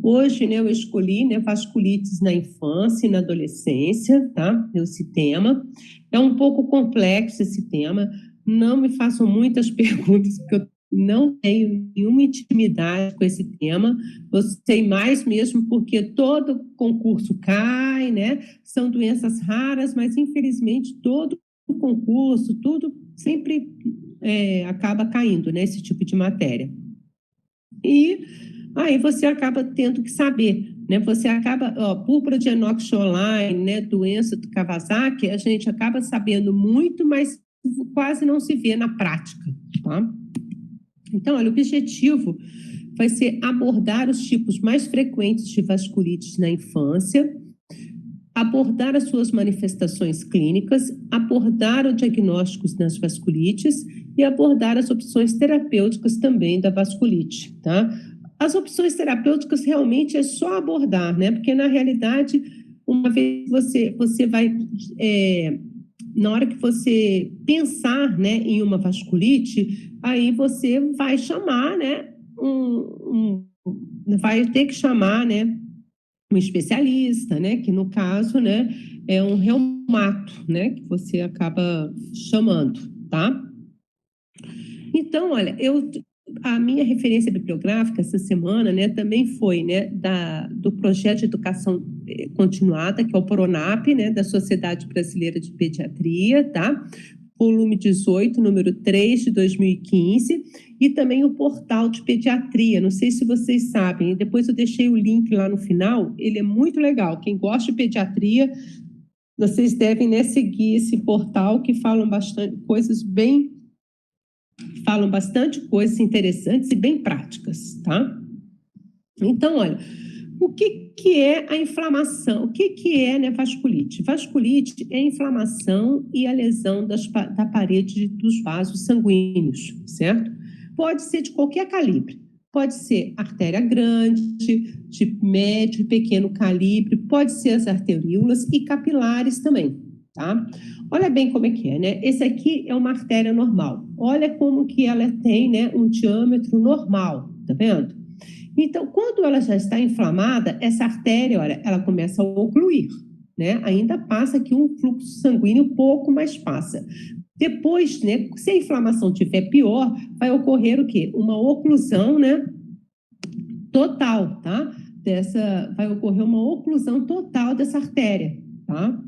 Hoje, né, eu escolhi, né, vasculites na infância e na adolescência, tá? Esse tema. É um pouco complexo esse tema. Não me façam muitas perguntas, porque eu não tenho nenhuma intimidade com esse tema. Eu sei mais mesmo porque todo concurso cai, né? São doenças raras, mas infelizmente todo concurso, tudo sempre acaba caindo, né? Esse tipo de matéria. E aí você acaba tendo que saber, né? Você acaba, púrpura de inox online, né? Doença do Kawasaki, a gente acaba sabendo muito, mas quase não se vê na prática, tá? Então, olha, o objetivo vai ser abordar os tipos mais frequentes de vasculites na infância, abordar as suas manifestações clínicas, abordar os diagnósticos das vasculites e abordar as opções terapêuticas também da vasculite, tá? As opções terapêuticas realmente é só abordar, né? Porque na realidade, uma vez você vai, na hora que você pensar, né, em uma vasculite, aí você vai chamar, né, vai ter que chamar, né, um especialista, né, que no caso, né, é um reumato, né, que você acaba chamando, tá? Então, olha, a minha referência bibliográfica essa semana, né, também foi, né, do projeto de educação continuada, que é o PRONAP, né, da Sociedade Brasileira de Pediatria, tá? Volume 18, número 3 de 2015, e também o portal de pediatria. Não sei se vocês sabem, depois eu deixei o link lá no final, ele é muito legal. Quem gosta de pediatria, vocês devem, né, seguir esse portal que falam bastante coisas interessantes e bem práticas, tá? Então, olha, o que é a inflamação? O que é, né, vasculite? Vasculite é a inflamação e a lesão da parede dos vasos sanguíneos, certo? Pode ser de qualquer calibre. Pode ser artéria grande, de médio e pequeno calibre, pode ser as arteríolas e capilares também, tá? Olha bem como é que é, né? Esse aqui é uma artéria normal. Olha como que ela tem, né, um diâmetro normal, tá vendo? Então, quando ela já está inflamada, essa artéria, olha, ela começa a ocluir, né? Ainda passa aqui um fluxo sanguíneo pouco, mas passa. Depois, né, se a inflamação tiver pior, vai ocorrer o quê? Uma oclusão, né, total, tá? Vai ocorrer uma oclusão total dessa artéria, tá?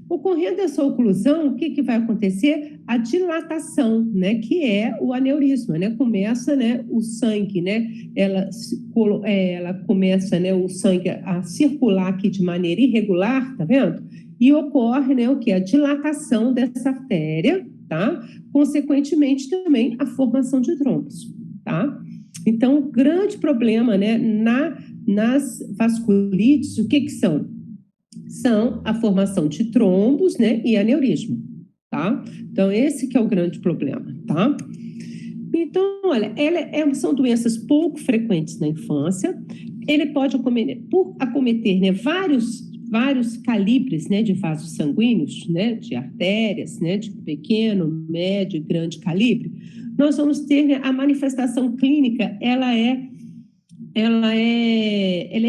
Ocorrendo essa oclusão, o que vai acontecer? A dilatação, né, que é o aneurisma, né? Começa, né, o sangue, né? Ela começa, né, o sangue a circular aqui de maneira irregular, tá vendo? E ocorre, né, o que? A dilatação dessa artéria, tá? Consequentemente, também a formação de trombos, tá? Então, o grande problema, né, nas vasculites, o que são? São a formação de trombos, né, e aneurisma, tá? Então, esse que é o grande problema, tá? Então, olha, são doenças pouco frequentes na infância, ele pode acometer, né, vários calibres, né, de vasos sanguíneos, né, de artérias, né, de pequeno, médio e grande calibre. Nós vamos ter, né, a manifestação clínica, ela é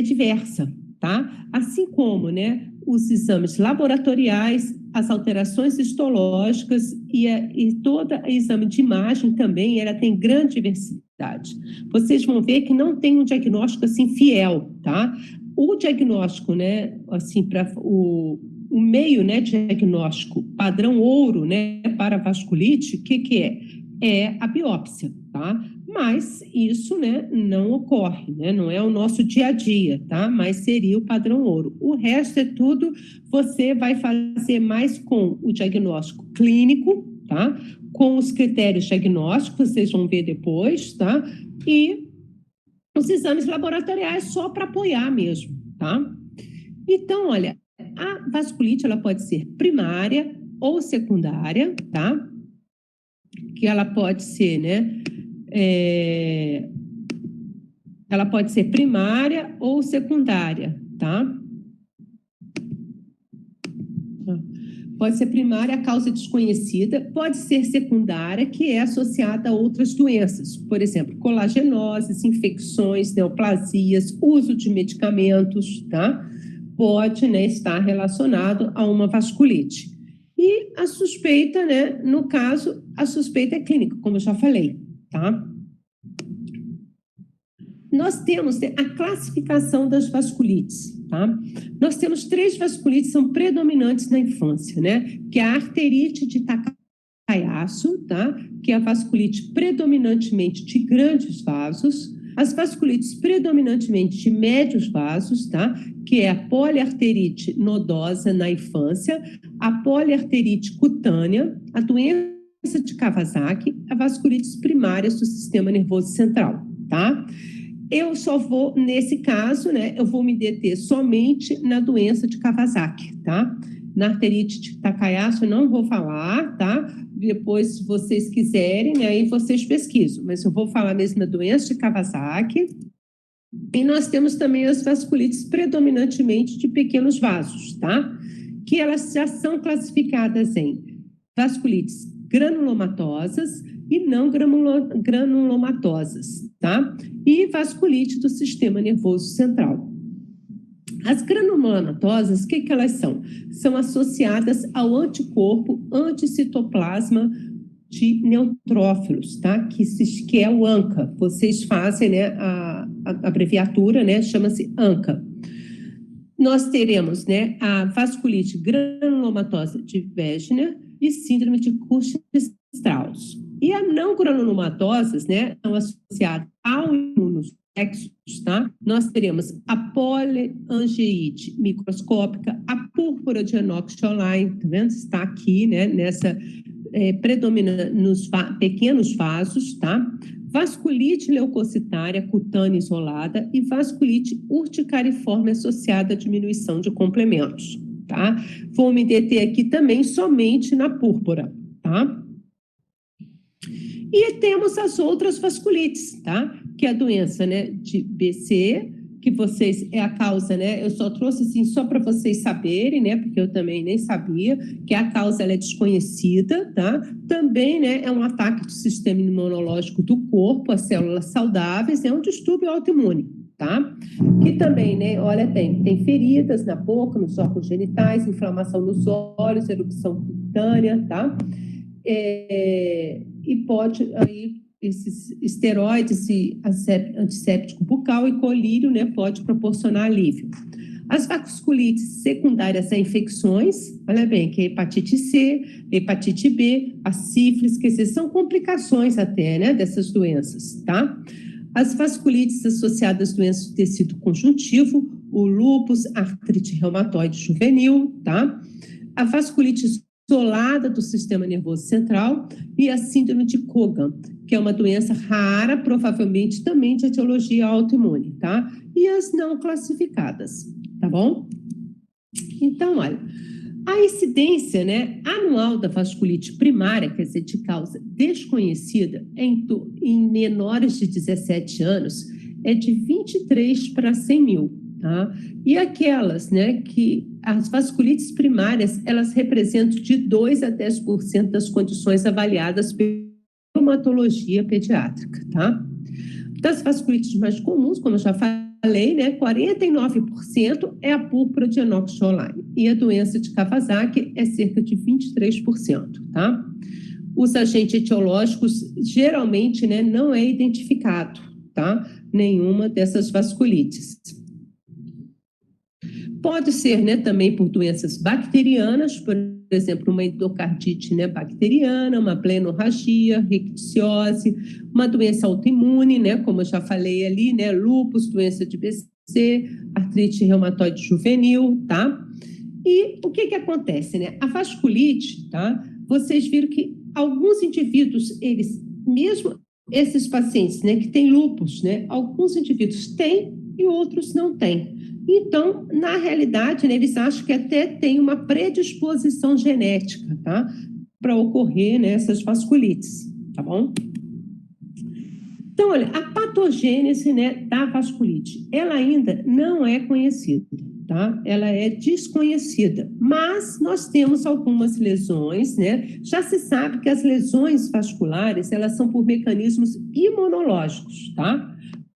diversa, tá? Assim como, né, os exames laboratoriais, as alterações histológicas e todo o exame de imagem também, ela tem grande diversidade. Vocês vão ver que não tem um diagnóstico assim fiel, tá? O diagnóstico, né, assim, para o meio, né, diagnóstico padrão ouro, né, para vasculite, o que é? É a biópsia, tá? Mas isso, né, não ocorre, né? Não é o nosso dia a dia, tá? Mas seria o padrão ouro. O resto é tudo, você vai fazer mais com o diagnóstico clínico, tá? Com os critérios diagnósticos, vocês vão ver depois, tá? E os exames laboratoriais só para apoiar mesmo, tá? Então, olha, a vasculite, ela pode ser primária ou secundária, tá? Que ela pode ser, né? Ela pode ser primária ou secundária, tá? Pode ser primária, a causa desconhecida, pode ser secundária, que é associada a outras doenças, por exemplo, colagenoses, infecções, neoplasias, uso de medicamentos, tá? Pode, né, estar relacionado a uma vasculite. E a suspeita, né, no caso, a suspeita é clínica, como eu já falei, tá? Nós temos a classificação das vasculites, tá? Nós temos 3 vasculites que são predominantes na infância, né? Que é a arterite de Takayasu, tá? Que é a vasculite predominantemente de grandes vasos, as vasculites predominantemente de médios vasos, tá? Que é a poliarterite nodosa na infância, a poliarterite cutânea, a doença de Kawasaki, a vasculites primárias do sistema nervoso central, tá? Eu só vou, nesse caso, né, eu vou me deter somente na doença de Kawasaki, tá? Na arterite de Takayasu eu não vou falar, tá? Depois, se vocês quiserem, né, aí vocês pesquisam, mas eu vou falar mesmo da doença de Kawasaki. E nós temos também as vasculites predominantemente de pequenos vasos, tá? Que elas já são classificadas em vasculites granulomatosas e não granulomatosas, tá? E vasculite do sistema nervoso central. As granulomatosas, o que elas são? São associadas ao anticorpo anticitoplasma de neutrófilos, tá? Que é o ANCA. Vocês fazem, né, a abreviatura, né? Chama-se ANCA. Nós teremos, né, a vasculite granulomatosa de Wegener e síndrome de Cushing-Strauss. E a não granulomatosas, né, são associadas ao imunossexos, tá? Nós teremos a poliangeite microscópica, a púrpura de Enoch Schoenlein, tá vendo? Está aqui, né, nessa predomina nos pequenos vasos, tá? Vasculite leucocitária cutânea isolada e vasculite urticariforme associada à diminuição de complementos, tá? Vou me deter aqui também somente na púrpura, tá? E temos as outras vasculites, tá? Que é a doença, né, de BC, que vocês, é a causa, né? Eu só trouxe assim só para vocês saberem, né? Porque eu também nem sabia, que a causa ela é desconhecida, tá? Também, né, é um ataque do sistema imunológico do corpo, as células saudáveis, é um distúrbio autoimune, tá? Que também, né, olha, tem feridas na boca, nos órgãos genitais, inflamação nos olhos, erupção cutânea, tá? E pode aí esses esteroides e antisséptico bucal e colírio, né, pode proporcionar alívio. As vasculites secundárias a infecções, olha bem, que é hepatite C, hepatite B, a sífilis, que são complicações até, né, dessas doenças, tá? As vasculites associadas a doenças do tecido conjuntivo, o lúpus, artrite reumatoide juvenil, tá? A vasculite isolada do sistema nervoso central e a síndrome de Cogan, que é uma doença rara, provavelmente também de etiologia autoimune, tá? E as não classificadas, tá bom? Então, olha, a incidência, né, anual da vasculite primária, quer dizer, de causa desconhecida, em menores de 17 anos, é de 23 para 100 mil, tá? E aquelas, né, que as vasculites primárias, elas representam de 2 a 10% das condições avaliadas pela reumatologia pediátrica, tá? Das vasculites mais comuns, como eu já falei, né, 49% é a púrpura de Enoch Schoenlein e a doença de Kawasaki é cerca de 23%, tá? Os agentes etiológicos, geralmente, né, não é identificado, tá? Nenhuma dessas vasculites. Pode ser, né, também por doenças bacterianas, por exemplo, uma endocardite, né, bacteriana, uma plenorragia, ricticiose, uma doença autoimune, né, como eu já falei ali, né, lúpus, doença de BC, artrite reumatoide juvenil, tá? E o que acontece, né? A vasculite, tá? Vocês viram que alguns indivíduos, eles, mesmo esses pacientes, né, que têm lúpus, né, alguns indivíduos têm e outros não têm. Então, na realidade, né, eles acham que até tem uma predisposição genética, tá? Para ocorrer, né, essas vasculites, tá bom? Então, olha, a patogênese, né, da vasculite, ela ainda não é conhecida, tá? Ela é desconhecida, mas nós temos algumas lesões, né? Já se sabe que as lesões vasculares, elas são por mecanismos imunológicos, tá?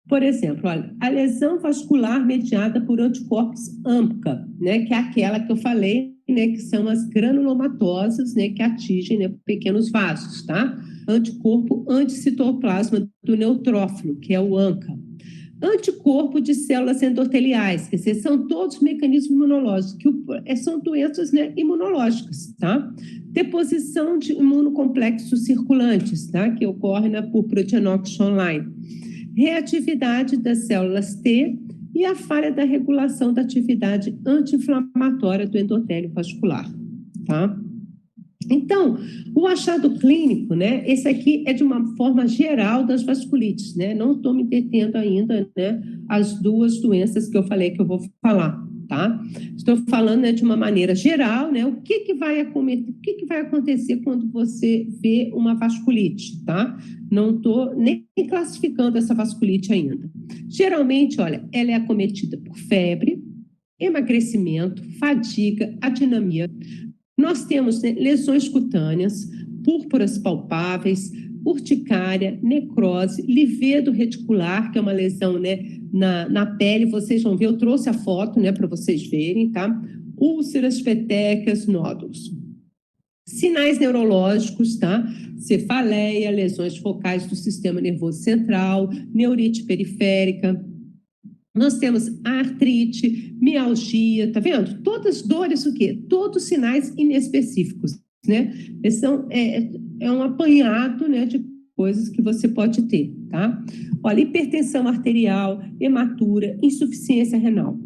Por exemplo, olha, a lesão vascular mediada por anticorpos AMPA, né? Que é aquela que eu falei, né? Que são as granulomatosas, né? Que atingem, né, pequenos vasos, tá? Anticorpo anticitoplasma do neutrófilo, que é o ANCA. Anticorpo de células endoteliais, quer dizer, são todos mecanismos imunológicos, que são doenças, né, imunológicas, tá? Deposição de imunocomplexos circulantes, tá? Que ocorre, né, por proteinox online. Reatividade das células T e a falha da regulação da atividade anti-inflamatória do endotélio vascular, tá? Então, o achado clínico, né? Esse aqui é de uma forma geral das vasculites, né? Não estou me detendo ainda, né? As duas doenças que eu falei que eu vou falar, tá? Estou falando, né, de uma maneira geral, né? O que vai acontecer quando você vê uma vasculite, tá? Não estou nem classificando essa vasculite ainda. Geralmente, olha, ela é acometida por febre, emagrecimento, fadiga, adinamia. Nós temos, né, lesões cutâneas, púrpuras palpáveis, urticária, necrose, livedo reticular, que é uma lesão, né, na pele. Vocês vão ver, eu trouxe a foto, né, para vocês verem, tá? Úlceras, petecas, nódulos. Sinais neurológicos, tá? Cefaleia, lesões focais do sistema nervoso central, neurite periférica. Nós temos artrite, mialgia, tá vendo? Todas dores, o quê? Todos sinais inespecíficos, né? É um apanhado, né, de coisas que você pode ter, tá? Olha, hipertensão arterial, hematura, insuficiência renal,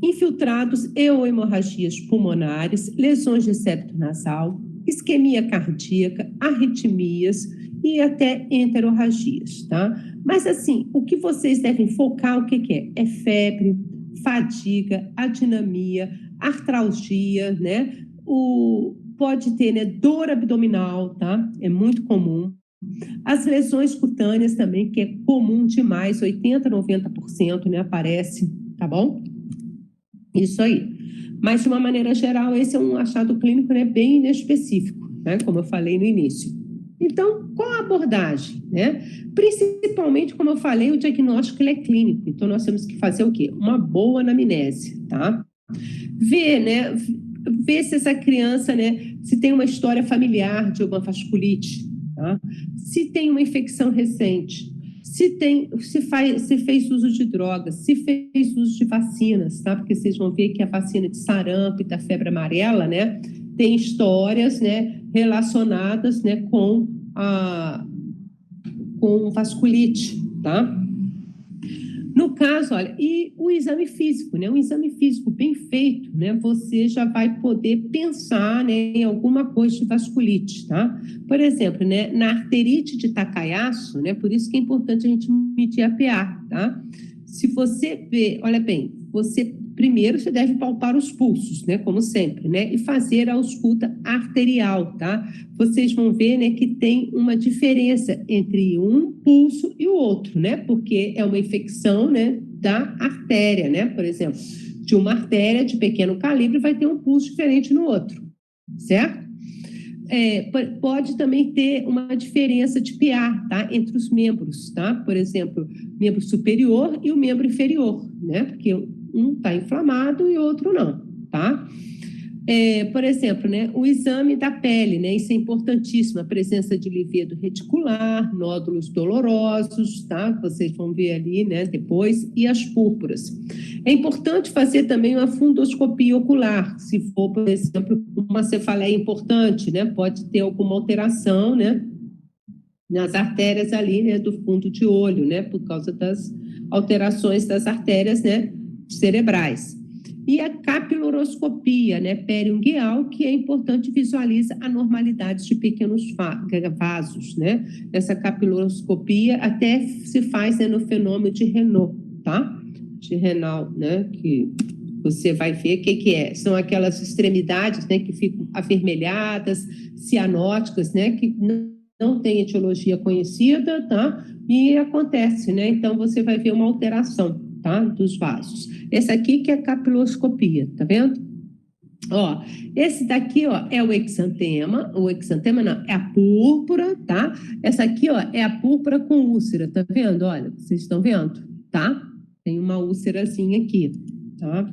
infiltrados e ou hemorragias pulmonares, lesões de septo nasal, isquemia cardíaca, arritmias e até enterorragias, tá? Mas, assim, o que vocês devem focar, o que é? É febre, fadiga, adinamia, artralgia, né? Pode ter, né, dor abdominal, tá? É muito comum. As lesões cutâneas também, que é comum demais, 80%, 90%, né, aparece, tá bom? Isso aí. Mas, de uma maneira geral, esse é um achado clínico, né, bem inespecífico, né, como eu falei no início. Então, qual a abordagem, né? Principalmente, como eu falei, o diagnóstico ele é clínico. Então, nós temos que fazer o quê? Uma boa anamnese, tá? Ver, né? Ver se essa criança, né, se tem uma história familiar de alguma vasculite, tá? Se tem uma infecção recente, se fez uso de drogas, se fez uso de vacinas, tá? Porque vocês vão ver que a vacina de sarampo e da febre amarela, né, tem histórias, né, relacionadas, né, com vasculite, tá? No caso, olha, e o exame físico, né? Um exame físico bem feito, né? Você já vai poder pensar, né, em alguma coisa de vasculite, tá? Por exemplo, né, na arterite de Takayasu, né? Por isso que é importante a gente medir a PA, tá? Se você vê, olha bem, primeiro você deve palpar os pulsos, né? Como sempre, né? E fazer a ausculta arterial, tá? Vocês vão ver, né, que tem uma diferença entre um pulso e o outro, né? Porque é uma infecção, né, da artéria, né? Por exemplo, de uma artéria de pequeno calibre vai ter um pulso diferente no outro, certo? Pode também ter uma diferença de PA, tá? Entre os membros, tá? Por exemplo, membro superior e o membro inferior, né? Porque um está inflamado e o outro não, tá? Por exemplo, né, o exame da pele, né? Isso é importantíssimo, a presença de livedo reticular, nódulos dolorosos, tá? Vocês vão ver ali, né, depois, e as púrpuras. É importante fazer também uma fundoscopia ocular, se for, por exemplo, uma cefaleia importante, né? Pode ter alguma alteração, né, nas artérias ali, né, do fundo de olho, né, por causa das alterações das artérias, né, cerebrais. E a capiloroscopia, né, periungueal, que é importante, visualiza anormalidades de pequenos vasos, né? Essa capiloroscopia até se faz, né, no fenômeno de Renault, tá? De Renal, né, que você vai ver o que é. São aquelas extremidades, né, que ficam avermelhadas, cianóticas, né, que não tem etiologia conhecida, tá? E acontece, né? Então, você vai ver uma alteração, tá? Dos vasos. Esse aqui que é a capiloscopia, tá vendo? Ó, esse daqui, ó, é o exantema não, é a púrpura, tá? Essa aqui, ó, é a púrpura com úlcera, tá vendo? Olha, vocês estão vendo, tá? Tem uma úlcerazinha aqui, tá?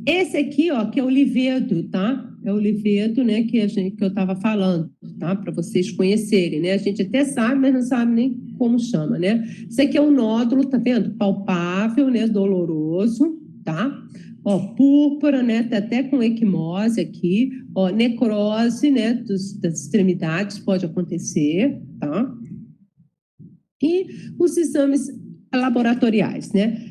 Esse aqui, ó, que é o livedo, tá? É o livedo, né, que eu estava falando, tá? Para vocês conhecerem, né? A gente até sabe, mas não sabe nem como chama, né? Isso aqui é um nódulo, tá vendo? Palpável, né? Doloroso, tá? Ó, púrpura, né? Tá até com equimose aqui. Ó, necrose, né? Das extremidades pode acontecer, tá? E os exames laboratoriais, né?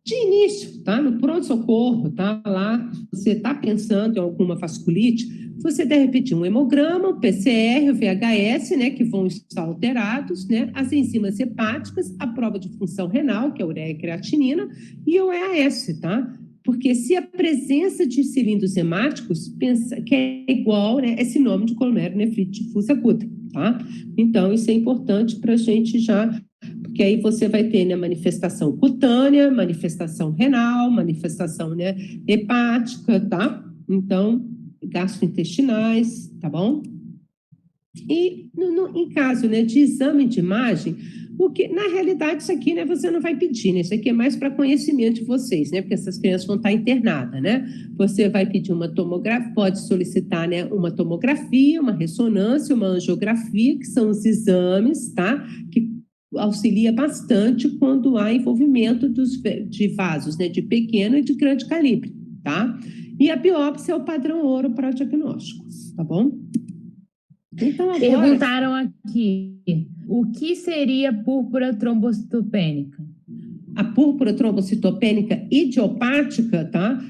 De início, tá? No pronto-socorro, tá? Lá, você está pensando em alguma vasculite, você deve pedir um hemograma, o PCR, o VHS, né? Que vão estar alterados, né? As enzimas hepáticas, a prova de função renal, que é a ureia e creatinina, e o EAS, tá? Porque se a presença de cilindros hemáticos, pensa que é igual, né? É sinônimo de glomerulonefrite difusa aguda, tá? Então, isso é importante para a gente já... Porque aí você vai ter, né, manifestação cutânea, manifestação renal, manifestação, né, hepática, tá? Então, gastrointestinais, tá bom? E em caso, né, de exame de imagem, o que, na realidade, isso aqui, né, você não vai pedir, né? Isso aqui é mais para conhecimento de vocês, né? Porque essas crianças vão estar internadas, né? Você vai pedir uma tomografia, pode solicitar, né, uma tomografia, uma ressonância, uma angiografia, que são os exames, tá? Que auxilia bastante quando há envolvimento de vasos, né, de pequeno e de grande calibre, tá? E a biópsia é o padrão ouro para diagnósticos, tá bom? Então, agora... Perguntaram aqui, o que seria púrpura trombocitopênica? A púrpura trombocitopênica idiopática, tá?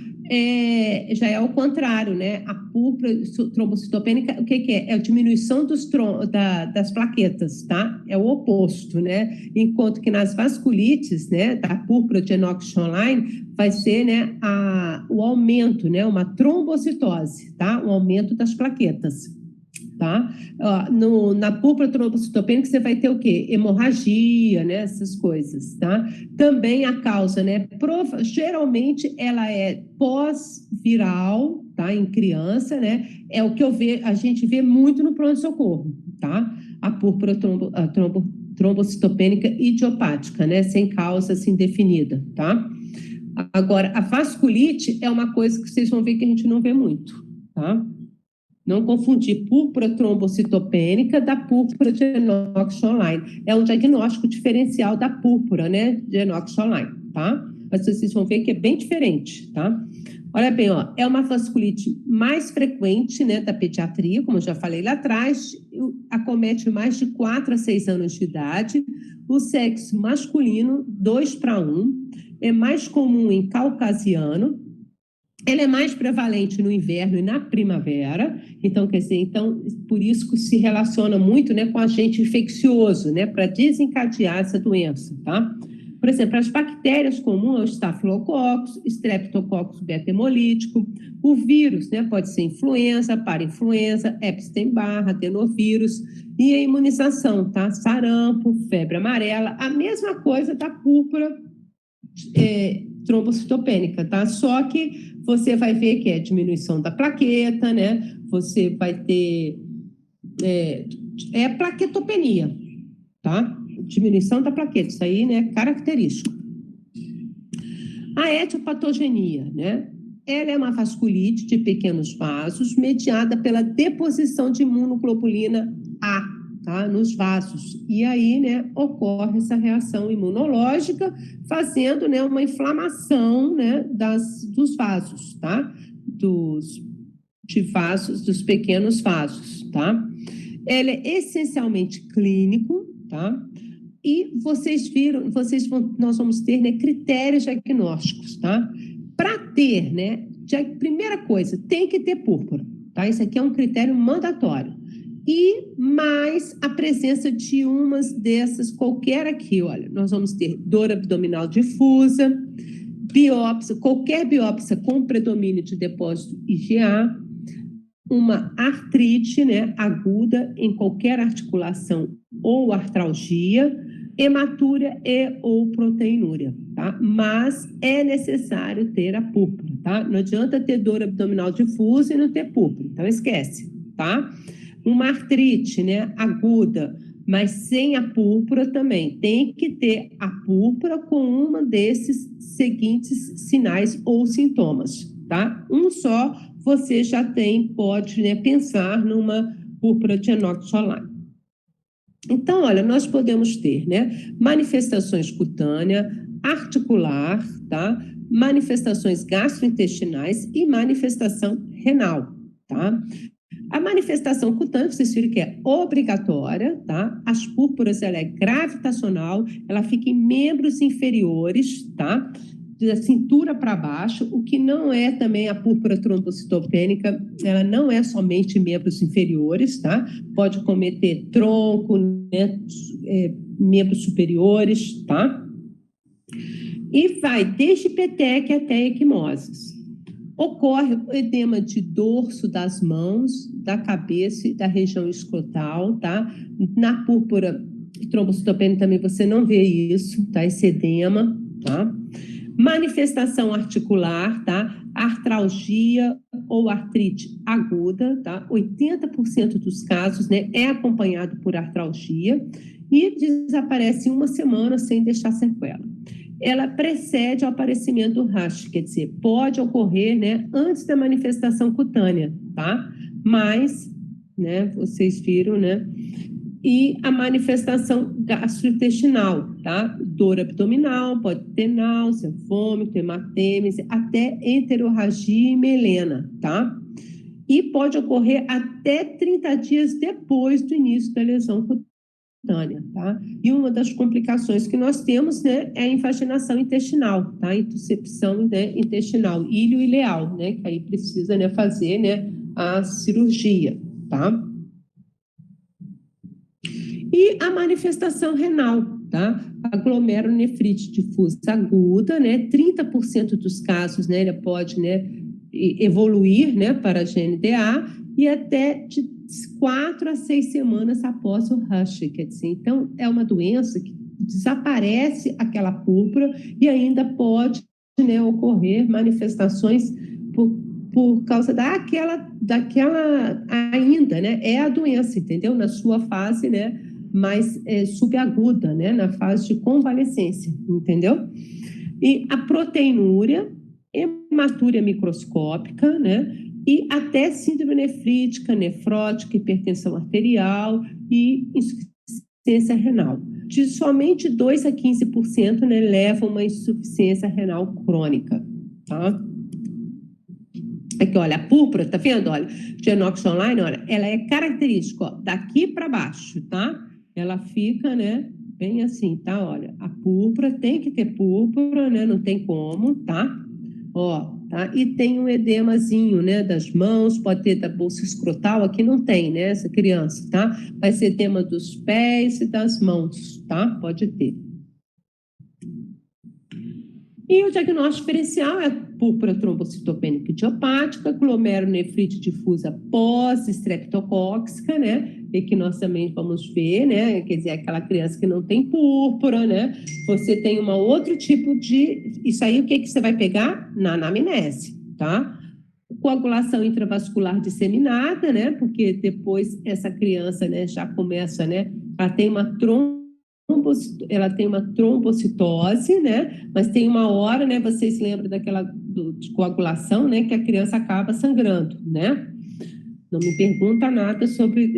Já é ao contrário, né? A púrpura trombocitopênica, o que é? É a diminuição das plaquetas, tá? É o oposto, né? Enquanto que nas vasculites, né, da púrpura de Enoch-Schönlein, vai ser, né, o aumento, né? Uma trombocitose, tá? O aumento das plaquetas. Tá? Na púrpura trombocitopênica você vai ter o quê? Hemorragia, né? Essas coisas, tá? Também a causa, né? Geralmente ela é pós-viral, tá? Em criança, né? É o que a gente vê muito no pronto-socorro, tá? A púrpura trombocitopênica idiopática, né? Sem causa assim definida, tá? Agora, a vasculite é uma coisa que vocês vão ver que a gente não vê muito, tá? Não confundir púrpura trombocitopênica da púrpura de Enoch-Schönlein. É um diagnóstico diferencial da púrpura, né, de Enoch-Schönlein, tá? Mas vocês vão ver que é bem diferente, tá? Olha bem, ó, é uma vasculite mais frequente, né, da pediatria, como eu já falei lá atrás, acomete mais de 4 a 6 anos de idade, o sexo masculino, 2:1, é mais comum em caucasiano. Ela é mais prevalente no inverno e na primavera, então, quer dizer, por isso que se relaciona muito, né, com agente infeccioso, né, para desencadear essa doença, tá? Por exemplo, as bactérias comuns, o Staphylococcus, Streptococcus beta-hemolítico, o vírus, né, pode ser influenza, parainfluenza, Epstein-Barr, adenovírus, e a imunização, tá? Sarampo, febre amarela, a mesma coisa da púrpura trombocitopênica, tá? Só que você vai ver que é diminuição da plaqueta, né? Você vai ter plaquetopenia, tá? Diminuição da plaqueta, isso aí, né, característico. A etiopatogenia, né? Ela é uma vasculite de pequenos vasos mediada pela deposição de imunoglobulina A, tá, nos vasos. E aí, né, ocorre essa reação imunológica, fazendo, né, uma inflamação, né, dos vasos, tá? Dos pequenos vasos, tá? Ela é essencialmente clínico, tá? E nós vamos ter, né, critérios diagnósticos, tá? Para ter, né, primeira coisa, tem que ter púrpura, tá? Isso aqui é um critério mandatório. E mais a presença de umas dessas, qualquer aqui, olha, nós vamos ter dor abdominal difusa, biópsia, qualquer biópsia com predomínio de depósito IgA, uma artrite, né, aguda em qualquer articulação ou artralgia, hematúria e ou proteinúria, tá? Mas é necessário ter a púrpura, tá? Não adianta ter dor abdominal difusa e não ter púrpura, então esquece, tá? Uma artrite, né, aguda, mas sem a púrpura também. Tem que ter a púrpura com uma desses seguintes sinais ou sintomas, tá? Um só você já pode, né, pensar numa púrpura de inox solar. Então, olha, nós podemos ter, né, manifestações cutâneas, articular, tá? Manifestações gastrointestinais e manifestação renal, tá? A manifestação cutânea, vocês viram que é obrigatória, tá? As púrpuras, ela é gravitacional, ela fica em membros inferiores, tá? Da cintura para baixo, o que não é também a púrpura trombocitopênica, ela não é somente membros inferiores, tá? Pode cometer tronco, né? Membros superiores, tá? E vai desde peteque até equimoses. Ocorre o edema de dorso das mãos, da cabeça e da região escrotal, tá? Na púrpura trombocitopênica também você não vê isso, tá? Esse edema, tá? Manifestação articular, tá? Artralgia ou artrite aguda, tá? 80% dos casos, né, é acompanhado por artralgia e desaparece em uma semana sem deixar sequela. Ela precede o aparecimento do rash, quer dizer, pode ocorrer, né, antes da manifestação cutânea, tá? Mas, né, vocês viram, né? E a manifestação gastrointestinal, tá? Dor abdominal, pode ter náusea, vômito, hematêmese, até enterorragia e melena, tá? E pode ocorrer até 30 dias depois do início da lesão cutânea, tá? E uma das complicações que nós temos, né, é a invaginação intestinal, tá? Intuscepção, né, intestinal, ilho ileal, né? Que aí precisa, né, fazer, né, a cirurgia, tá? E a manifestação renal, tá? A glomerulonefrite difusa aguda, né? 30% dos casos, né, ele pode, né, evoluir, né, para a GNDA e até de 4 a 6 semanas após o rash, quer dizer, então é uma doença que desaparece aquela púrpura e ainda pode, né, ocorrer manifestações por causa daquela ainda, né, é a doença, entendeu? Na sua fase, né, mais subaguda, né, na fase de convalescência, entendeu? E a proteinúria, hematúria microscópica, né, e até síndrome nefrítica, nefrótica, hipertensão arterial e insuficiência renal. De somente 2 a 15%, né, levam a uma insuficiência renal crônica, tá? Aqui, olha, a púrpura, tá vendo? Olha, de inox online, olha, ela é característica, ó, daqui para baixo, tá? Ela fica, né, bem assim, tá? Olha, a púrpura tem que ter púrpura, né? Não tem como, tá? Ó, tá? E tem um edemazinho, né, das mãos, pode ter da bolsa escrotal, aqui não tem, né, essa criança, tá? Vai ser edema dos pés e das mãos, tá? Pode ter. E o diagnóstico diferencial é a púrpura trombocitopênica idiopática, glomerulonefrite difusa pós-estreptocóxica, né? E que nós também vamos ver, né? Quer dizer, aquela criança que não tem púrpura, né? Você tem um outro tipo de... Isso aí, o que você vai pegar? Na anamnese, tá? Coagulação intravascular disseminada, né? Porque depois essa criança, né, já começa, né? Ela tem uma trombocitose, né? Mas tem uma hora, né? Vocês lembram de coagulação, né? Que a criança acaba sangrando, né? Não me pergunta nada sobre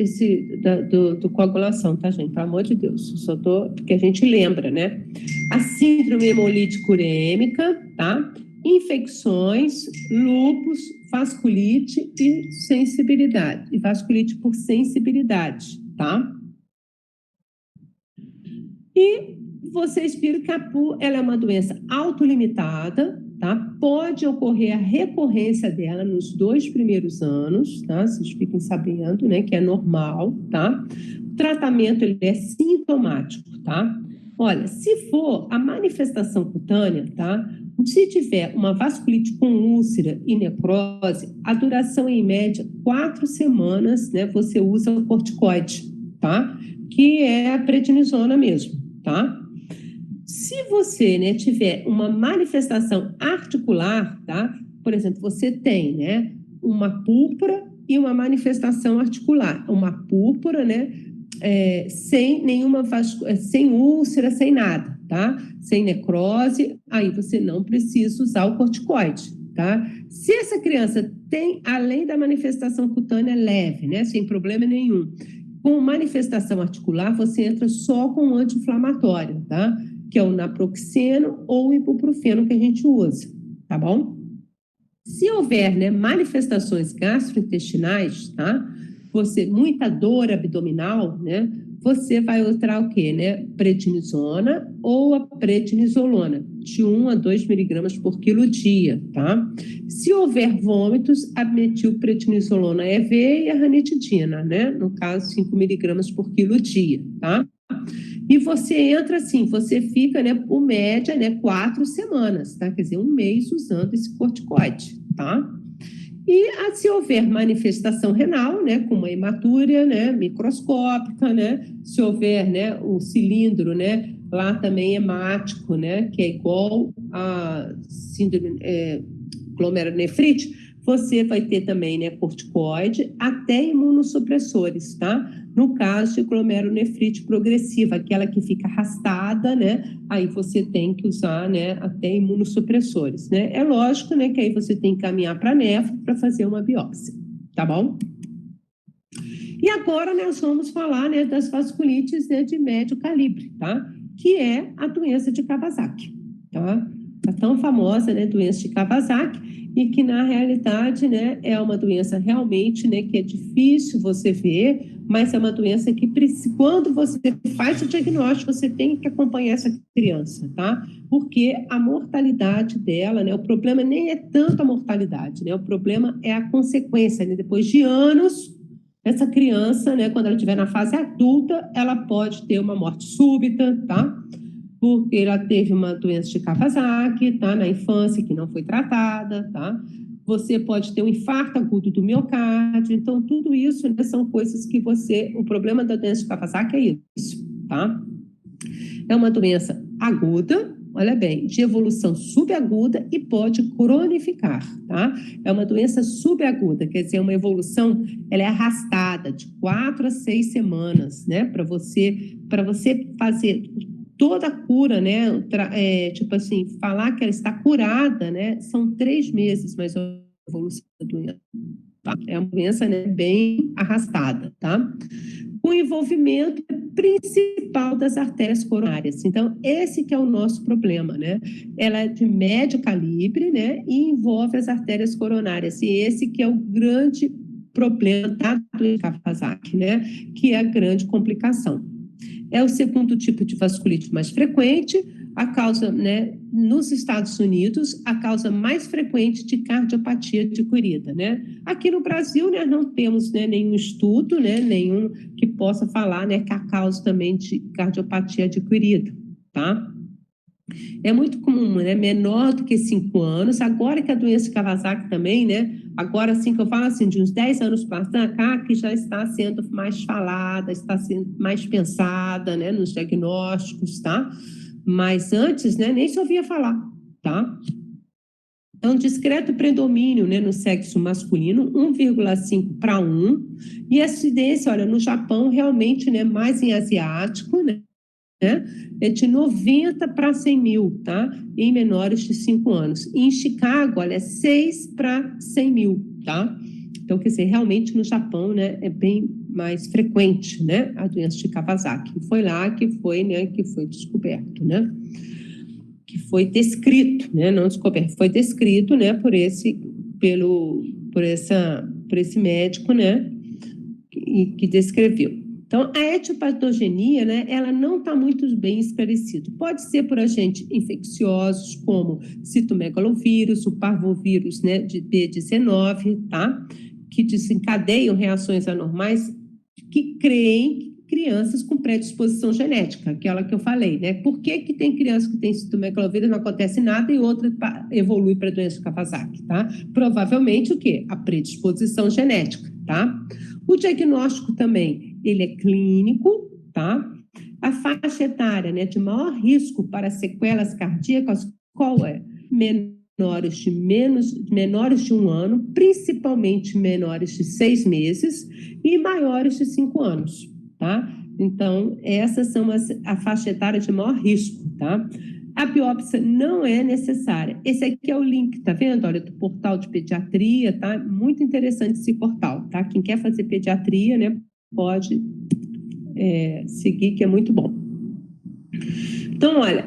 do coagulação, tá, gente? Pelo amor de Deus, só porque a gente lembra, né? A síndrome hemolítica urêmica, tá? Infecções, lúpus, vasculite e sensibilidade. E vasculite por sensibilidade, tá? E vocês viram que ela é uma doença autolimitada, tá? Pode ocorrer a recorrência dela nos 2 primeiros anos, tá? Vocês fiquem sabendo, né, que é normal, tá? O tratamento, ele é sintomático, tá? Olha, se for a manifestação cutânea, tá? Se tiver uma vasculite com úlcera e necrose, a duração é em média 4 semanas, né? Você usa o corticoide, tá? Que é a prednisona mesmo. tá? Se você, né, tiver uma manifestação articular, tá? Por exemplo, você tem, né, uma púrpura e uma manifestação articular. Uma púrpura, né, sem nenhuma sem úlcera, sem nada, tá? Sem necrose, aí você não precisa usar o corticoide, tá? Se essa criança tem, além da manifestação cutânea leve, né, sem problema nenhum, com manifestação articular, você entra só com o anti-inflamatório, tá? Que é o naproxeno ou o ibuprofeno que a gente usa, tá bom? Se houver, né, manifestações gastrointestinais, tá? Muita dor abdominal, né? Você vai usar o quê, né? Prednisona ou a prednisolona, de 1 a 2 miligramas por quilo dia, tá? Se houver vômitos, a metilprednisolona EV e a ranitidina, né? No caso, 5 miligramas por quilo dia, tá? E você entra assim, você fica, né, por média, né, 4 semanas, tá? Quer dizer, 1 mês usando esse corticoide, tá? E se houver manifestação renal, né, com uma hematúria, né, microscópica, né, se houver, né, o cilindro, né, lá também hemático, né, que é igual a síndrome glomerulonefrite, você vai ter também, né, corticoide, até imunossupressores, tá? No caso de glomerulonefrite progressiva, aquela que fica arrastada, né? Aí você tem que usar, né, até imunossupressores, né? É lógico, né, que aí você tem que caminhar para a nefro para fazer uma biópsia, tá bom? E agora nós vamos falar, né, das vasculites, né, de médio calibre, tá? Que é a doença de Kawasaki, tá? A tão famosa, né, doença de Kawasaki, e que na realidade, né, é uma doença realmente, né, que é difícil você ver, mas é uma doença que quando você faz o diagnóstico, você tem que acompanhar essa criança, tá? Porque a mortalidade dela, né, o problema nem é tanto a mortalidade, né, o problema é a consequência, né, depois de anos, essa criança, né, quando ela estiver na fase adulta, ela pode ter uma morte súbita, tá? Porque ela teve uma doença de Kawasaki, tá? Na infância, que não foi tratada, tá? Você pode ter um infarto agudo do miocárdio. Então, tudo isso, né, são coisas que o problema da doença de Kawasaki é isso, tá? É uma doença aguda, olha bem, de evolução subaguda e pode cronificar, tá? É uma doença subaguda, quer dizer, uma evolução, ela é arrastada de 4 a 6 semanas, né? Para você fazer toda a cura, né? Tipo assim, falar que ela está curada, né? São 3 meses, mas a evolução da doença, tá? É uma doença, né, bem arrastada, tá? O envolvimento principal das artérias coronárias. Então, esse que é o nosso problema, né? Ela é de médio calibre, né? E envolve as artérias coronárias. E esse que é o grande problema da doença Kawasaki, né? Que é a grande complicação. É o segundo tipo de vasculite mais frequente, a causa, né, nos Estados Unidos, a causa mais frequente de cardiopatia adquirida, né? Aqui no Brasil, né, não temos, né, nenhum estudo, né, nenhum que possa falar, né, que a causa também de cardiopatia adquirida, tá? É muito comum, né, menor do que 5 anos, agora que a doença de Kawasaki também, né, agora assim que eu falo assim, de uns 10 anos para cá, que já está sendo mais falada, está sendo mais pensada, né, nos diagnósticos, tá? Mas antes, né, nem se ouvia falar, tá? É um discreto predomínio, né, no sexo masculino, 1,5 para 1, e a incidência, olha, no Japão, realmente, né, mais em asiático, né, é de 90 para 100 mil, tá? Em menores de 5 anos. E em Chicago, olha, é 6 para 100 mil, tá? Então, quer dizer, realmente no Japão, né, é bem mais frequente, né, a doença de Kawasaki. Foi lá que foi, né, que foi descoberto, né? Que foi descrito, né, não descoberto, foi descrito, né, por esse médico, né, que descreveu. Então, a etiopatogenia, né, ela não está muito bem esclarecida. Pode ser por agentes infecciosos, como citomegalovírus, o parvovírus, né, de B19, tá? Que desencadeiam reações anormais que creem crianças com predisposição genética, aquela que eu falei, né? Por que tem criança que tem citomegalovírus, não acontece nada, e outra evolui para a doença de Kawasaki, tá? Provavelmente o quê? A predisposição genética, tá? O diagnóstico também, ele é clínico, tá? A faixa etária, né, de maior risco para sequelas cardíacas, qual é? Menores de 1 ano, principalmente menores de 6 meses e maiores de 5 anos, tá? Então, essas são a faixa etária de maior risco, tá? A biópsia não é necessária. Esse aqui é o link, tá vendo? Olha, do portal de pediatria, tá? Muito interessante esse portal, tá? Quem quer fazer pediatria, né, pode seguir, que é muito bom. Então, olha,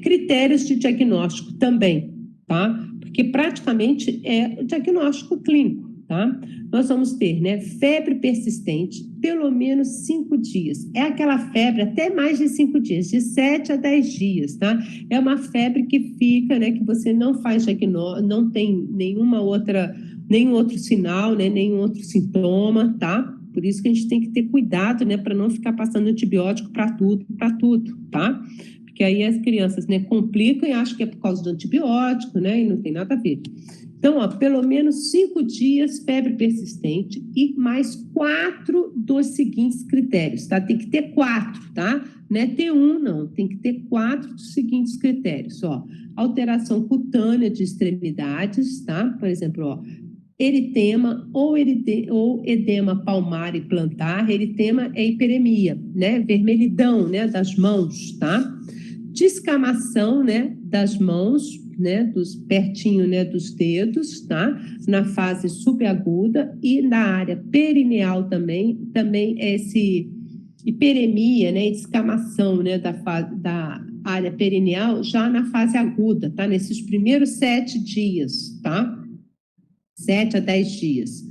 critérios de diagnóstico também, tá? Porque praticamente é o diagnóstico clínico, tá? Nós vamos ter, né, febre persistente, pelo menos 5 dias. É aquela febre até mais de 5 dias, de 7 a 10 dias, tá? É uma febre que fica, né, que você não faz diagnóstico, não tem nenhum outro sinal, né, nenhum outro sintoma, tá? Por isso que a gente tem que ter cuidado, né, para não ficar passando antibiótico para tudo, tá? Porque aí as crianças, né, complicam e acham que é por causa do antibiótico, né, e não tem nada a ver. Então, ó, pelo menos 5 dias, febre persistente e mais 4 dos seguintes critérios, tá? Tem que ter 4, tá? Não é ter 1, não. Tem que ter 4 dos seguintes critérios, ó. Alteração cutânea de extremidades, tá? Por exemplo, ó, eritema ou edema palmar e plantar. Eritema é hiperemia, né? Vermelhidão, né, das mãos, tá? Descamação, né, das mãos, né, pertinho, né, dos dedos, tá? Na fase subaguda e na área perineal também é esse hiperemia, né, e descamação, né, da área perineal já na fase aguda, tá? Nesses primeiros 7 dias, tá? 7 a 10 dias.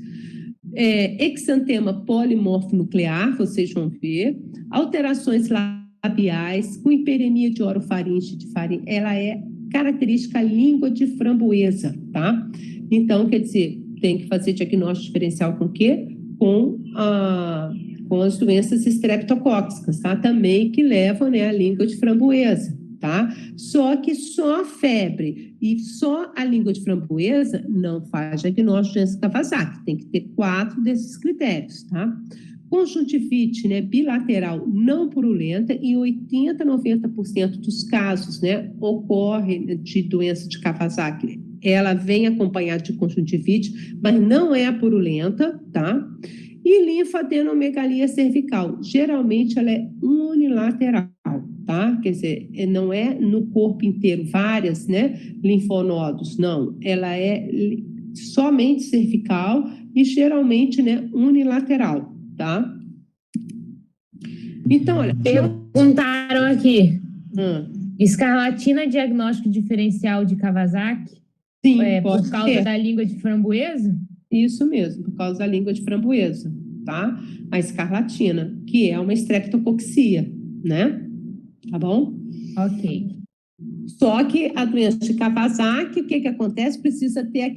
Exantema polimorfo nuclear, vocês vão ver. Alterações labiais, com hiperemia de orofaringe, ela é característica língua de framboesa, tá? Então, quer dizer, tem que fazer diagnóstico diferencial com o quê? Com as doenças estreptocóccicas, tá? Também que levam, né, a língua de framboesa, tá? Só que só a febre e só a língua de framboesa não faz diagnóstico de doença Kawasaki. Tem que ter 4 desses critérios, tá? Conjuntivite, né, bilateral não purulenta, em 80% a 90% dos casos, né, ocorre de doença de Kawasaki. Ela vem acompanhada de conjuntivite, mas não é a purulenta, tá? E linfadenomegalia cervical, geralmente ela é unilateral, tá? Quer dizer, não é no corpo inteiro, várias, né, linfonodos, não. Ela é somente cervical e geralmente, né, unilateral, tá? Então, olha... Perguntaram aqui. Escarlatina diagnóstico diferencial de Kawasaki? Sim, por causa da língua de framboesa? Isso mesmo, por causa da língua de framboesa, tá? A escarlatina, que é uma estreptococcea, né? Tá bom? Ok. Só que a doença de Kawasaki, o que acontece? Precisa ter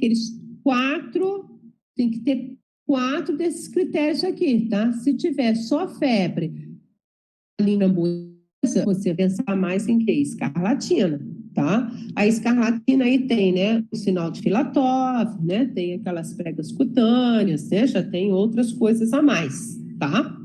tem que ter 4 desses critérios aqui, tá? Se tiver só febre, língua framboesa, você pensar mais em que? Escarlatina, tá? A escarlatina aí tem, né, o sinal de Filatov, né? Tem aquelas pregas cutâneas, né? Já tem outras coisas a mais, tá?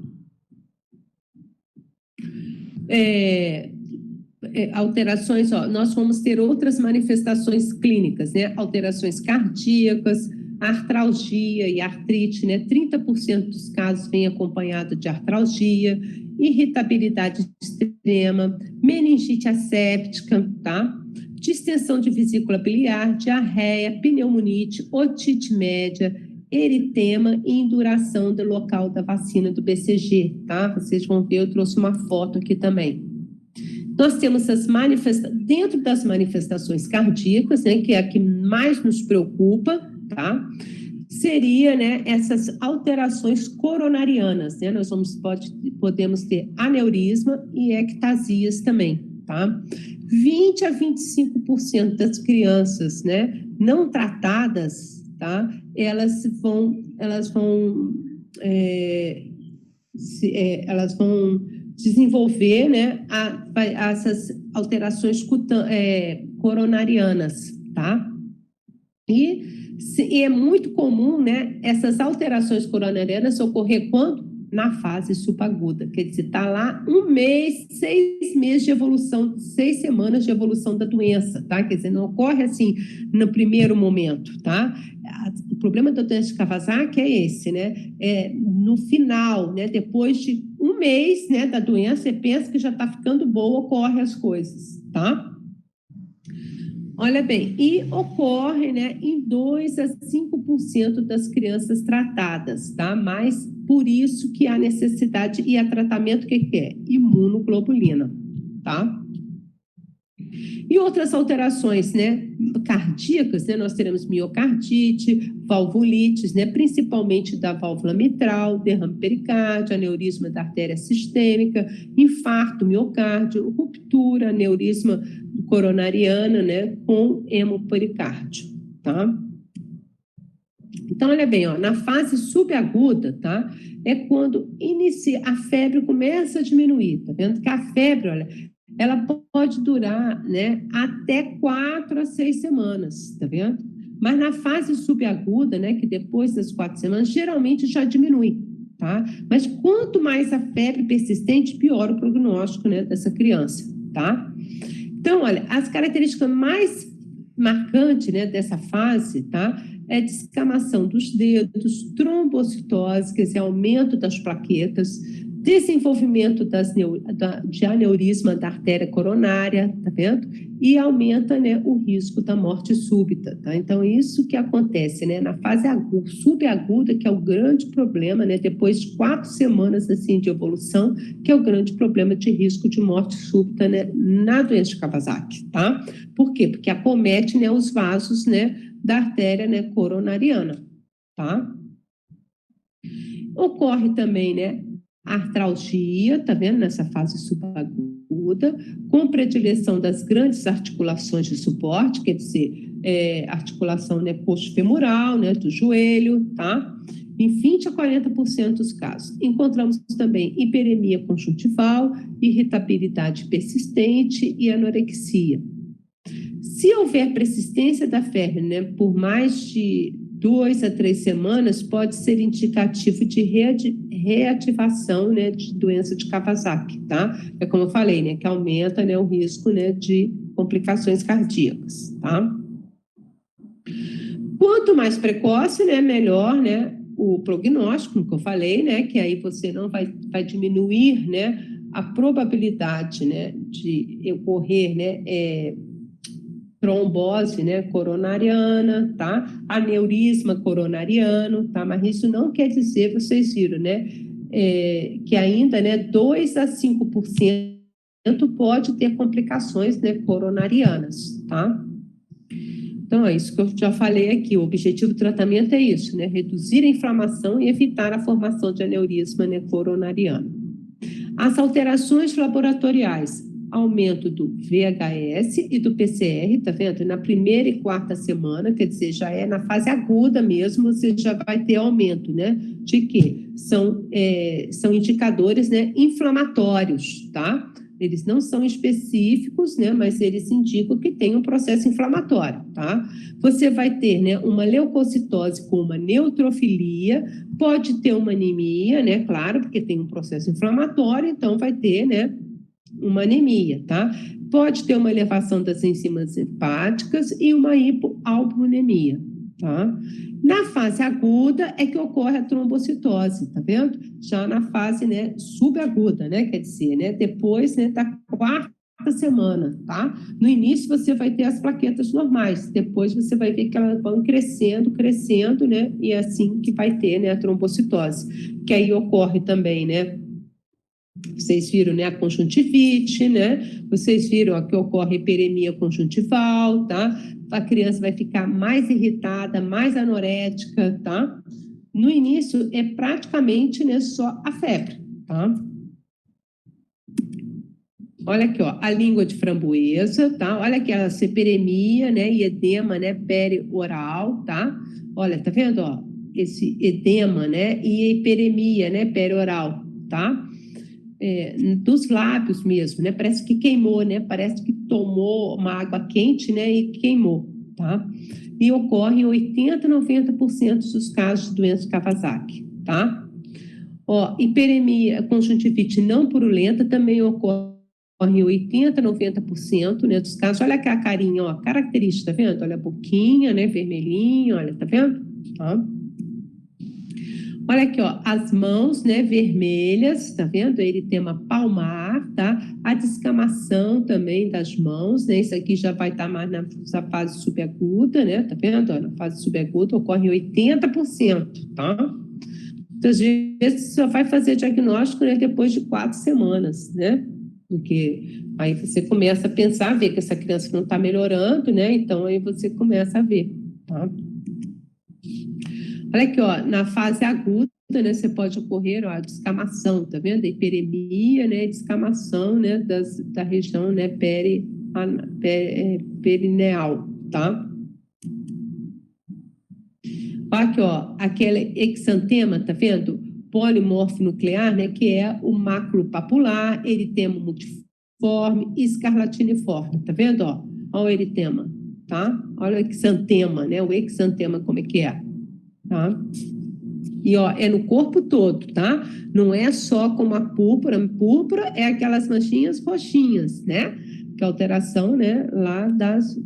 Alterações, ó, nós vamos ter outras manifestações clínicas, né? Alterações cardíacas, artralgia e artrite, né? 30% dos casos vem acompanhado de artralgia, irritabilidade extrema, meningite asséptica, tá? Distensão de vesícula biliar, diarreia, pneumonite, otite média, eritema e induração do local da vacina do BCG, tá? Vocês vão ver, eu trouxe uma foto aqui também. Nós temos dentro das manifestações cardíacas, né, que é a que mais nos preocupa, tá? Seria, né, essas alterações coronarianas, né? Nós podemos ter aneurisma e ectasias também, tá? 20 a 25% das crianças, né, não tratadas, tá? Elas vão desenvolver, né, essas alterações coronarianas, tá? E é muito comum, né, essas alterações coronarianas ocorrer quando? na fase subaguda, quer dizer, está lá 1 mês, 6 meses de evolução, 6 semanas de evolução da doença, tá? Quer dizer, não ocorre assim no primeiro momento, tá? O problema da doença de Kawasaki é esse, né? No final, né? Depois de 1 mês, né, da doença, você pensa que já está ficando boa, ocorre as coisas, tá? Olha bem, e ocorre, né, em 2 a 5% das crianças tratadas, tá? Mas por isso que há necessidade e há tratamento, o que é? Imunoglobulina, tá? E outras alterações, né, cardíacas, né, nós teremos miocardite, valvulites, né, principalmente da válvula mitral, derrame pericárdio, aneurisma da artéria sistêmica, infarto miocárdio, ruptura, aneurisma coronariana, né, com hemopericárdio, tá? Então, olha bem, ó, na fase subaguda, tá? É quando a febre começa a diminuir, tá vendo? Que a febre, olha, ela pode durar, né, até 4 a 6 semanas, tá vendo? Mas na fase subaguda, né, que depois das 4 semanas, geralmente já diminui, tá? Mas quanto mais a febre persistente, pior o prognóstico, né, dessa criança, tá? Então, olha, as características mais marcantes, né, dessa fase, tá? É descamação dos dedos, trombocitose, quer dizer, aumento das plaquetas, desenvolvimento de aneurisma da artéria coronária, tá vendo? E aumenta, né, o risco da morte súbita, tá? Então, isso que acontece, né, na fase subaguda, que é o grande problema, né, depois de 4 semanas, assim, de evolução, que é o grande problema de risco de morte súbita, né, na doença de Kawasaki, tá? Por quê? Porque acomete, né, os vasos, né, da artéria, né, coronariana, tá? Ocorre também, né, artralgia, tá vendo, nessa fase subaguda, com predileção das grandes articulações de suporte, quer dizer, articulação, né, coxo-femoral, né, do joelho, tá? Em 20 a 40% dos casos. Encontramos também hiperemia conjuntival, irritabilidade persistente e anorexia. Se houver persistência da febre, né, por mais de 2 a 3 semanas, pode ser indicativo de reativação, né, de doença de Kawasaki, tá? É como eu falei, né, que aumenta, né, o risco, né, de complicações cardíacas, tá? Quanto mais precoce, né, melhor, né, o prognóstico, como eu falei, né, que aí você não vai diminuir, né, a probabilidade, né, de ocorrer, né, trombose, né, coronariana, tá? Aneurisma coronariano, tá? Mas isso não quer dizer, vocês viram, né, que ainda, né, 2 a 5% pode ter complicações, né, coronarianas, tá? Então, é isso que eu já falei aqui. O objetivo do tratamento é isso, né? Reduzir a inflamação e evitar a formação de aneurisma, né, coronariano. As alterações laboratoriais, aumento do VHS e do PCR, tá vendo? Na primeira e quarta semana, quer dizer, já é na fase aguda mesmo, você já vai ter aumento, né? De quê? São indicadores, né, inflamatórios, tá? Eles não são específicos, né, mas eles indicam que tem um processo inflamatório, tá? Você vai ter, né, uma leucocitose com uma neutrofilia, pode ter uma anemia, né, claro, porque tem um processo inflamatório, então vai ter, né, uma anemia, tá? Pode ter uma elevação das enzimas hepáticas e uma hipoalbuminemia, tá? Na fase aguda é que ocorre a trombocitose, tá vendo? Já na fase, né, subaguda, né, quer dizer, né, depois, né, da 4ª semana, tá? No início você vai ter as plaquetas normais, depois você vai ver que elas vão crescendo, né, e é assim que vai ter, né, a trombocitose, que aí ocorre também, né, vocês viram, né, a conjuntivite, né? Vocês viram ó, que ocorre hiperemia conjuntival, tá? A criança vai ficar mais irritada, mais anorética, tá? No início é praticamente, né, só a febre, tá? Olha aqui, ó, a língua de framboesa, tá? Olha aqui a hiperemia, né, e edema, né, perioral, tá? Olha, tá vendo, ó, esse edema, né, e hiperemia, né, perioral, tá? Dos lábios mesmo, né? Parece que queimou, né? Parece que tomou uma água quente, né? E queimou, tá? E ocorre em 80% a 90% dos casos de doença de Kawasaki, tá? Ó, hiperemia, conjuntivite não purulenta também ocorre em 80%, 90%, né, dos casos. Olha aqui a carinha, ó, característica, tá vendo? Olha a boquinha, né, vermelhinho, olha, tá vendo? Ó. Olha aqui, ó, as mãos, né, vermelhas, tá vendo? Eritema palmar, tá? A descamação também das mãos, né? Isso aqui já vai estar mais na fase subaguda, né? Tá vendo? Ó, na fase subaguda ocorre em 80%, tá? Então, às vezes, só vai fazer diagnóstico, né, depois de 4 semanas, né? Porque aí você começa a pensar, ver que essa criança não está melhorando, né? Então, aí você começa a ver, tá? Olha aqui, ó, na fase aguda, né, você pode ocorrer, ó, a descamação, tá vendo? A hiperemia, né, descamação, né, da região, né, perineal, tá? Olha aqui, ó, aquele exantema, tá vendo? Polimorfo nuclear, né, que é o maculopapular, eritema multiforme, escarlatiniforme, tá vendo, ó? Olha o eritema, tá? Olha o exantema, né, o exantema como é que é, tá? E, ó, é no corpo todo, tá? Não é só como a púrpura. Púrpura é aquelas manchinhas roxinhas, né? Que é alteração, né, lá das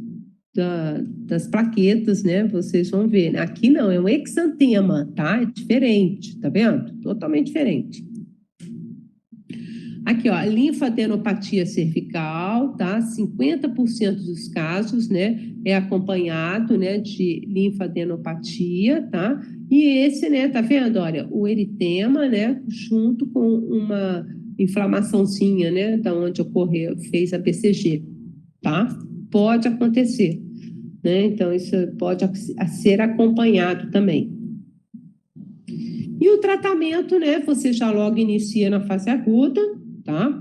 plaquetas, né? Vocês vão ver, né? Aqui não, é um exantema, tá? É diferente, tá vendo? Totalmente diferente. Aqui, ó, linfadenopatia cervical, tá? 50% dos casos, né, é acompanhado, né, de linfadenopatia, tá? E esse, né, tá vendo? Olha, o eritema, né, junto com uma inflamaçãozinha, né, da onde ocorreu, fez a BCG, tá? Pode acontecer, né? Então, isso pode ser acompanhado também. E o tratamento, né, você já logo inicia na fase aguda, tá?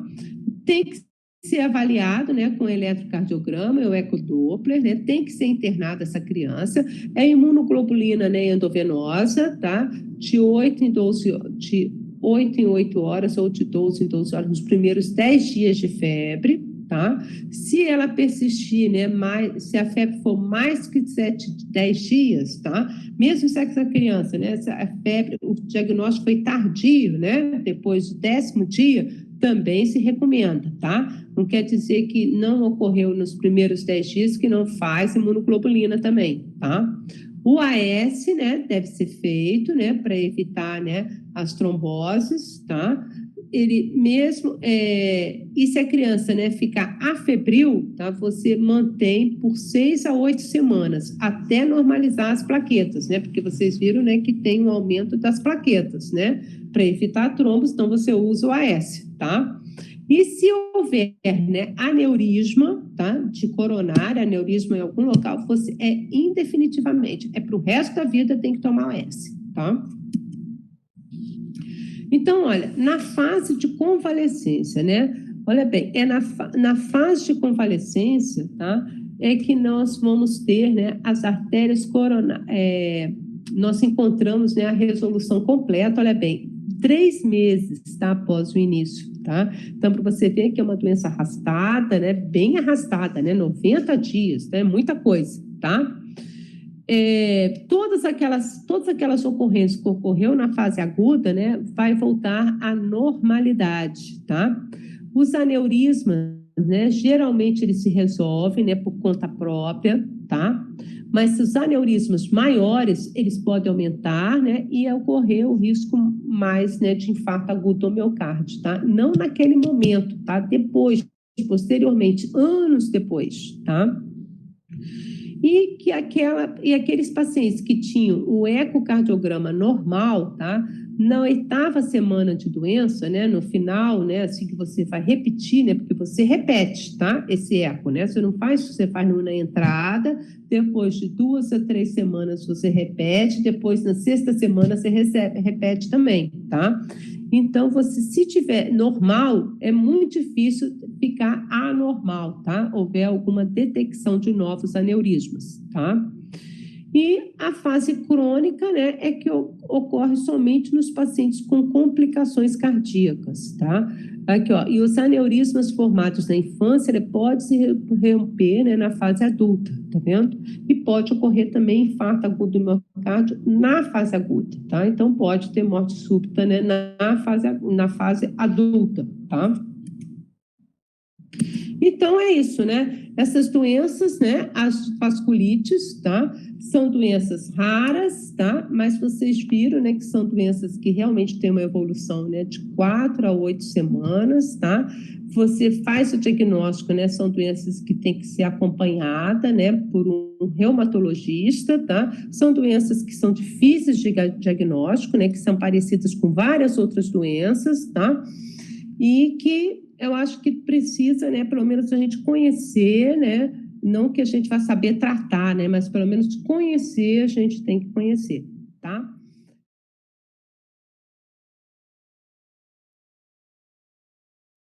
Tem que ser avaliado, né, com eletrocardiograma e o ecodoppler, né? Tem que ser internada essa criança. É imunoglobulina, né, endovenosa, tá? De 8 em 8 horas ou de 12 em 12 horas nos primeiros 10 dias de febre, tá? Se ela persistir, né, se a febre for mais que 10 dias, tá? Mesmo se essa criança, né, se a febre, o diagnóstico foi tardio, né, depois do 10º dia, também se recomenda, tá? Não quer dizer que não ocorreu nos primeiros 10 dias que não faz imunoglobulina também, tá? O AS, né, deve ser feito, né, para evitar, né, as tromboses, tá? Ele mesmo, e se a criança, né, ficar afebril, tá, você mantém por 6 a 8 semanas, até normalizar as plaquetas, né, porque vocês viram, né, que tem um aumento das plaquetas, né, para evitar trombos, então você usa o AS, tá? E se houver, né, aneurisma, tá, de coronária, aneurisma em algum local, você indefinitivamente, para o resto da vida tem que tomar o AS, tá? Então, olha, na fase de convalescência, né? Olha bem, na fase de convalescência, tá? É que nós vamos ter, né, as artérias coronárias. Nós encontramos, né, a resolução completa, olha bem, 3 meses, tá? Após o início, tá? Então, para você ver que é uma doença arrastada, né? Bem arrastada, né? 90 dias, né? Muita coisa, tá? Todas aquelas ocorrências que ocorreu na fase aguda, né, vai voltar à normalidade, tá? Os aneurismas, né, geralmente eles se resolvem, né, por conta própria, tá? Mas os aneurismas maiores, eles podem aumentar, né, e ocorrer o risco mais, né, de infarto agudo do miocárdio, tá? Não naquele momento, tá? Depois, posteriormente, anos depois, tá? E aqueles pacientes que tinham o ecocardiograma normal, tá? Na 8ª semana de doença, né? No final, né? Assim que você vai repetir, né? Porque você repete, tá? Esse eco, né? Você não faz, você faz na entrada, depois de 2 a 3 semanas você repete, depois na 6ª semana você repete também, tá? Então, se tiver normal, é muito difícil ficar anormal, tá? Houver alguma detecção de novos aneurismas, tá? E a fase crônica, né, é que ocorre somente nos pacientes com complicações cardíacas, tá? Aqui, ó, e os aneurismas formados na infância, ele pode se romper, né, na fase adulta, tá vendo? E pode ocorrer também infarto agudo do miocárdio na fase aguda, tá? Então, pode ter morte súbita, né, na fase adulta, tá? Então, é isso, né? Essas doenças, né, as vasculites, tá? São doenças raras, tá? Mas vocês viram, né, que são doenças que realmente têm uma evolução, né, de 4 a 8 semanas, tá? Você faz o diagnóstico, né? São doenças que têm que ser acompanhada, né, por um reumatologista, tá? São doenças que são difíceis de diagnóstico, né, que são parecidas com várias outras doenças, tá? E que eu acho que precisa, né, pelo menos a gente conhecer, né, não que a gente vá saber tratar, né, mas pelo menos conhecer, a gente tem que conhecer.